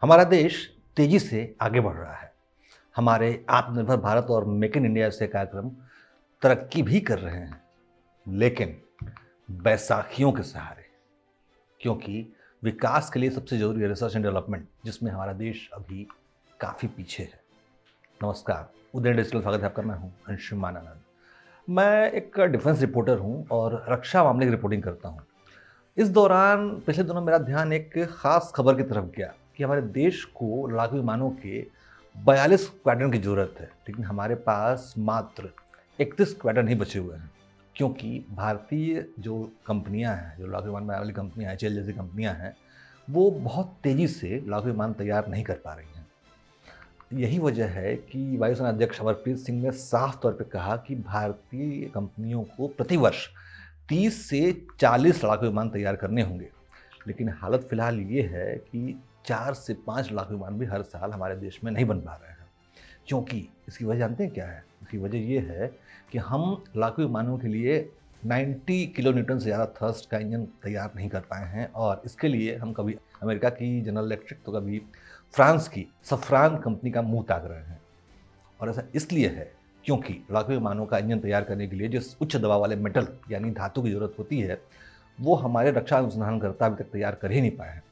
हमारा देश तेजी से आगे बढ़ रहा है। हमारे आत्मनिर्भर भारत और मेक इन इंडिया जैसे कार्यक्रम तरक्की भी कर रहे हैं, लेकिन बैसाखियों के सहारे, क्योंकि विकास के लिए सबसे जरूरी है रिसर्च एंड डेवलपमेंट, जिसमें हमारा देश अभी काफ़ी पीछे है। नमस्कार, उदय डिजिटल स्वागत है आपका। मैं हूँ अंशुमान आनंद। मैं एक डिफेंस रिपोर्टर हूँ और रक्षा मामले की रिपोर्टिंग करता हूँ। इस दौरान पिछले दिनों मेरा ध्यान एक खास खबर की तरफ गया कि हमारे देश को लड़ाकू विमानों के 42 स्क्वाड्रन की जरूरत है, लेकिन हमारे पास मात्र 31 स्क्वाड्रन ही बचे हुए हैं, क्योंकि भारतीय जो कंपनियां हैं, जो लड़ाकू विमान बनाने वाली कंपनियां हैं, एचएएल जैसी कंपनियां हैं, वो बहुत तेजी से लड़ाकू विमान तैयार नहीं कर पा रही हैं। यही वजह है कि वायुसेना अध्यक्ष अमरप्रीत सिंह ने साफ तौर पर कहा कि भारतीय कंपनियों को प्रतिवर्ष 30 से 40 लड़ाकू विमान तैयार करने होंगे। लेकिन हालत फिलहाल ये है कि 4 से 5 लड़ाकू विमान भी हर साल हमारे देश में नहीं बन पा रहे हैं। क्योंकि इसकी वजह जानते हैं क्या है? इसकी वजह ये है कि हम लड़ाकू विमानों के लिए 90 किलो न्यूटन से ज़्यादा थ्रस्ट का इंजन तैयार नहीं कर पाए हैं, और इसके लिए हम कभी अमेरिका की जनरल इलेक्ट्रिक तो कभी फ्रांस की सफ्रान कंपनी का मुंह ताक रहे हैं। और ऐसा इसलिए है क्योंकि लड़ाकू विमानों का इंजन तैयार करने के लिए जिस उच्च दबाव वाले मेटल यानी धातु की जरूरत होती है, वो हमारे रक्षा अनुसंधानकर्ता अभी तक तैयार कर ही नहीं पाए हैं।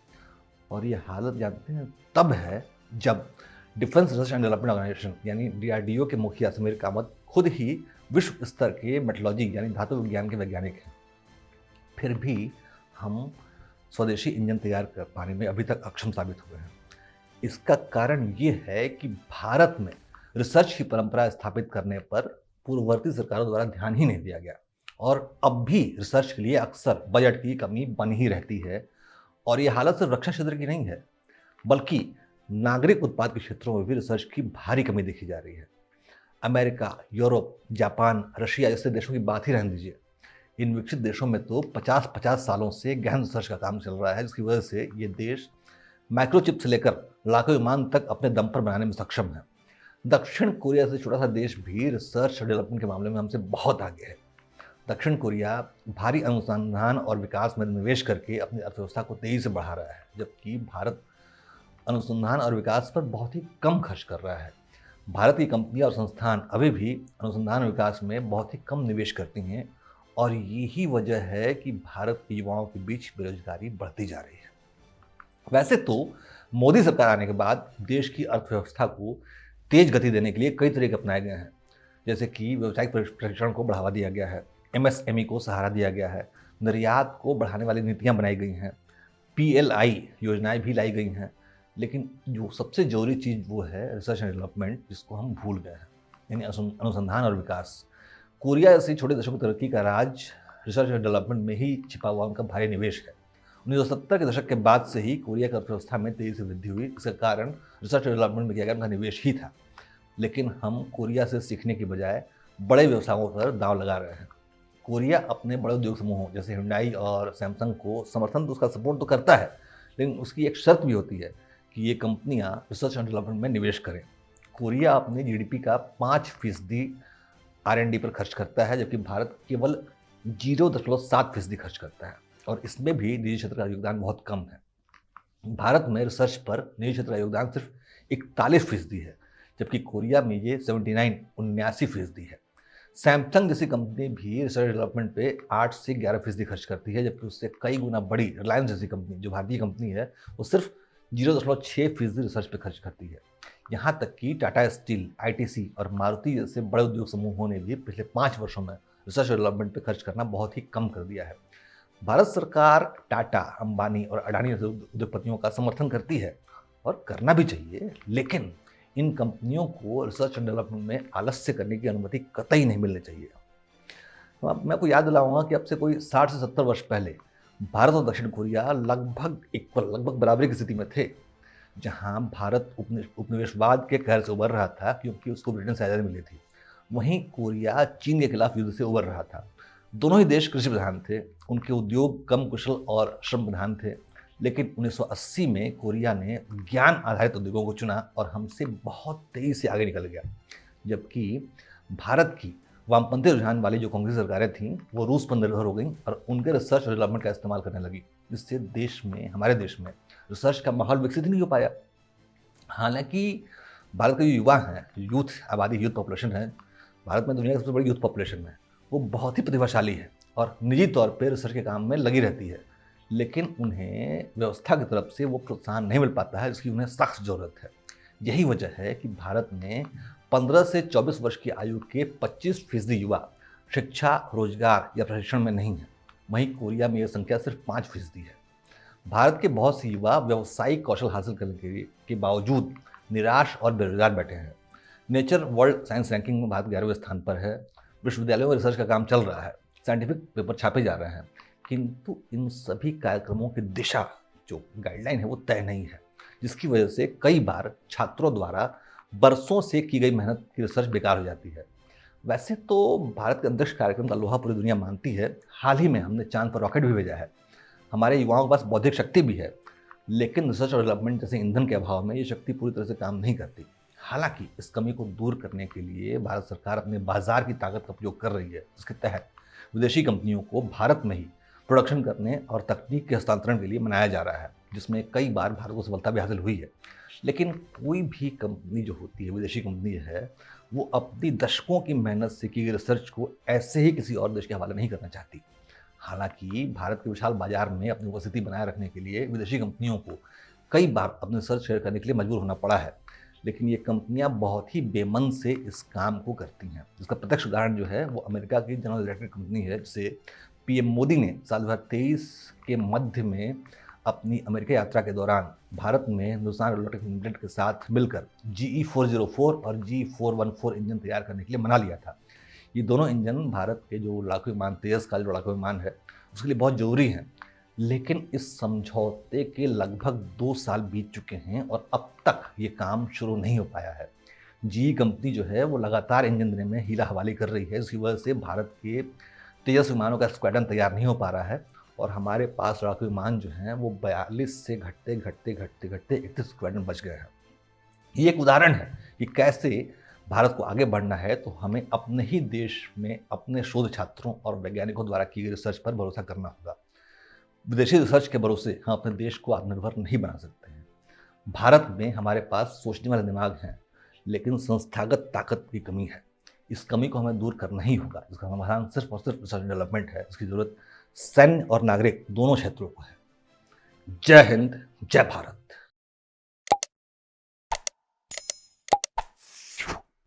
और ये हालत जानते हैं तब है जब defence research and development organisation यानी डीआरडीओ के मुखिया समीर कामत खुद ही विश्व स्तर के मेटलॉजी यानी धातु विज्ञान के वैज्ञानिक हैं। फिर भी हम स्वदेशी इंजन तैयार कर पाने में अभी तक अक्षम साबित हुए हैं। इसका कारण ये है कि भारत में रिसर्च की परंपरा स्थापित करने पर पूर्ववर्ती सरकारों द्वारा ध्यान ही नहीं दिया गया, और अब भी रिसर्च के लिए अक्सर बजट की कमी बनी ही रहती है। और ये हालत सिर्फ रक्षा क्षेत्र की नहीं है, बल्कि नागरिक उत्पाद के क्षेत्रों में भी रिसर्च की भारी कमी देखी जा रही है। अमेरिका, यूरोप, जापान, रशिया जैसे देशों की बात ही रहने दीजिए। इन विकसित देशों में तो 50-50 सालों से गहन रिसर्च का काम चल रहा है, जिसकी वजह से ये देश माइक्रोचिप से लेकर लड़ाकू विमान तक अपने दम पर बनाने में सक्षम है। दक्षिण कोरिया से छोटा सा देश भी रिसर्च डेवलपमेंट के मामले में हमसे बहुत आगे है। दक्षिण कोरिया भारी अनुसंधान और विकास में निवेश करके अपनी अर्थव्यवस्था को तेजी से बढ़ा रहा है, जबकि भारत अनुसंधान और विकास पर बहुत ही कम खर्च कर रहा है। भारत की कंपनियां और संस्थान अभी भी अनुसंधान और विकास में बहुत ही कम निवेश करती हैं, और यही वजह है कि भारत के युवाओं के बीच बेरोजगारी बढ़ती जा रही है। वैसे तो मोदी सरकार आने के बाद देश की अर्थव्यवस्था को तेज गति देने के लिए कई तरीके अपनाए गए हैं, जैसे कि व्यावसायिक प्रशिक्षण को बढ़ावा दिया गया है, एमएसएमई को सहारा दिया गया है, निर्यात को बढ़ाने वाली नीतियां बनाई गई हैं, पीएलआई योजनाएं भी लाई गई हैं। लेकिन जो सबसे जरूरी चीज़ वो है रिसर्च एंड डेवलपमेंट, जिसको हम भूल गए हैं, यानी अनुसंधान और विकास। कोरिया जैसे छोटे देशों की तरक्की का राज रिसर्च एंड डेवलपमेंट में ही छिपा हुआ उनका भारी निवेश है। 1970 के दशक के बाद से ही कोरिया की अर्थव्यवस्था में तेजी से वृद्धि हुई। इसका कारण रिसर्च एंड डेवलपमेंट में किया गया उनका निवेश ही था। लेकिन हम कोरिया से सीखने की बजाय बड़े व्यवसायों पर दांव लगा रहे हैं। कोरिया अपने बड़े उद्योग समूहों जैसे हुंडई और सैमसंग को समर्थन तो उसका सपोर्ट तो करता है, लेकिन उसकी एक शर्त भी होती है कि ये कंपनियां रिसर्च एंड डेवलपमेंट में निवेश करें। कोरिया अपने जीडीपी का 5% R&D पर खर्च करता है, जबकि भारत केवल 0.7% खर्च करता है, और इसमें भी निजी क्षेत्र का योगदान बहुत कम है। भारत में रिसर्च पर निजी क्षेत्र का योगदान सिर्फ 41% है, जबकि कोरिया में ये 79% है। सैमसंग जैसी कंपनी भी रिसर्च डेवलपमेंट पे 8 से 11% खर्च करती है, जबकि उससे कई गुना बड़ी रिलायंस जैसी कंपनी, जो भारतीय कंपनी है, वो सिर्फ 0.6% रिसर्च पे खर्च करती है। यहाँ तक कि टाटा स्टील, आईटीसी और मारुति जैसे बड़े उद्योग समूहों ने भी पिछले 5 वर्षों में रिसर्च डेवलपमेंट पे खर्च करना बहुत ही कम कर दिया है। भारत सरकार टाटा, अंबानी और अडानी जैसे उद्योगपतियों का समर्थन करती है, और करना भी चाहिए, लेकिन इन कंपनियों को रिसर्च एंड डेवलपमेंट में आलस्य करने की अनुमति कतई नहीं मिलनी चाहिए। तो अब मैं आपको याद दिलाऊंगा कि अब से कोई 60 से 70 वर्ष पहले भारत और दक्षिण कोरिया लगभग बराबरी की स्थिति में थे, जहां भारत उपनिवेशवाद के कहर से उबर रहा था क्योंकि उसको ब्रिटेन से आज़ादी मिली थी। वहीं कोरिया चीन के खिलाफ युद्ध से उबर रहा था। दोनों ही देश कृषि प्रधान थे, उनके उद्योग कम कुशल और श्रम प्रधान थे। लेकिन 1980 में कोरिया ने ज्ञान आधारित उद्योगों को चुना और हमसे बहुत तेजी से आगे निकल गया, जबकि भारत की वामपंथी रुझान वाली जो कांग्रेस सरकारें थीं वो रूस पर निर्भर हो गईं और उनके रिसर्च और डेवलपमेंट का इस्तेमाल करने लगी, जिससे देश में, हमारे देश में रिसर्च का माहौल विकसित ही नहीं हो पाया। हालांकि भारत के जो युवा हैं, यूथ आबादी, यूथ पॉपुलेशन है, भारत में दुनिया की सबसे बड़ी यूथ पॉपुलेशन है, वो बहुत ही प्रतिभाशाली है और निजी तौर पर रिसर्च के काम में लगी रहती है, लेकिन उन्हें व्यवस्था की तरफ से वो प्रोत्साहन नहीं मिल पाता है, जिसकी उन्हें सख्त ज़रूरत है। यही वजह है कि भारत में 15 से 24 वर्ष की आयु के 25% युवा शिक्षा, रोजगार या प्रशिक्षण में नहीं है। वहीं कोरिया में यह संख्या सिर्फ 5% है। भारत के बहुत से युवा व्यावसायिक कौशल हासिल करने के बावजूद निराश और बेरोजगार बैठे हैं। नेचर वर्ल्ड साइंस रैंकिंग में भारत 11वें स्थान पर है। विश्वविद्यालयों में रिसर्च का काम चल रहा है, साइंटिफिक पेपर छापे जा रहे हैं, किंतु इन सभी कार्यक्रमों की दिशा, जो गाइडलाइन है, वो तय नहीं है, जिसकी वजह से कई बार छात्रों द्वारा बरसों से की गई मेहनत की रिसर्च बेकार हो जाती है। वैसे तो भारत के अंतरिक्ष कार्यक्रम का लोहा पूरी दुनिया मानती है। हाल ही में हमने चांद पर रॉकेट भी भेजा है। हमारे युवाओं के पास बौद्धिक शक्ति भी है, लेकिन रिसर्च और डेवलपमेंट जैसे ईंधन के अभाव में ये शक्ति पूरी तरह से काम नहीं करती। हालांकि इस कमी को दूर करने के लिए भारत सरकार अपने बाजार की ताकत का उपयोग कर रही है, जिसके तहत विदेशी कंपनियों को भारत में ही प्रोडक्शन करने और तकनीक के हस्तांतरण के लिए मनाया जा रहा है, जिसमें कई बार भारत को सफलता भी हासिल हुई है। लेकिन कोई भी कंपनी जो होती है, विदेशी कंपनी है, वो अपनी दशकों की मेहनत से की गई रिसर्च को ऐसे ही किसी और देश के हवाले नहीं करना चाहती। हालांकि भारत के विशाल बाजार में अपनी उपस्थिति बनाए रखने के लिए विदेशी कंपनियों को कई बार अपनी रिसर्च शेयर करने के लिए मजबूर होना पड़ा है, लेकिन ये कंपनियां बहुत ही बेमन से इस काम को करती हैं। इसका प्रत्यक्ष उदाहरण जो है वो अमेरिका की जनरल इलेक्ट्रिक कंपनी है, जिसे पीएम मोदी ने साल 2023 के मध्य में अपनी अमेरिका यात्रा के दौरान भारत में हिंदुस्तान एरोनॉटिक्स लिमिटेड के साथ मिलकर GE404 और GE414 इंजन तैयार करने के लिए मना लिया था। ये दोनों इंजन भारत के जो लड़ाकू विमान, तेजस का जो लड़ाकू विमान है, उसके लिए बहुत ज़रूरी हैं। लेकिन इस समझौते के लगभग 2 साल बीत चुके हैं और अब तक ये काम शुरू नहीं हो पाया है। GE कंपनी जो है वो लगातार इंजन देने में हीला हवाली कर रही है, जिसकी वजह से भारत के तेजस विमानों का स्क्वाड्रन तैयार नहीं हो पा रहा है और हमारे पास लड़ाकू विमान जो हैं वो 42 से घटते 31 स्क्वाड्रन बच गए हैं। ये एक उदाहरण है कि कैसे भारत को आगे बढ़ना है तो हमें अपने ही देश में अपने शोध छात्रों और वैज्ञानिकों द्वारा की गई रिसर्च पर भरोसा करना होगा। विदेशी रिसर्च के भरोसे हम अपने देश को आत्मनिर्भर नहीं बना सकते हैं। भारत में हमारे पास सोचने वाले दिमाग हैं, लेकिन संस्थागत ताकत की कमी है। इस कमी को हमें दूर करना ही होगा। इसका समाधान सिर्फ और सिर्फ रिसर्च डेवलपमेंट है। इसकी जरूरत सैन्य और नागरिक दोनों क्षेत्रों को है। जय हिंद, जय भारत।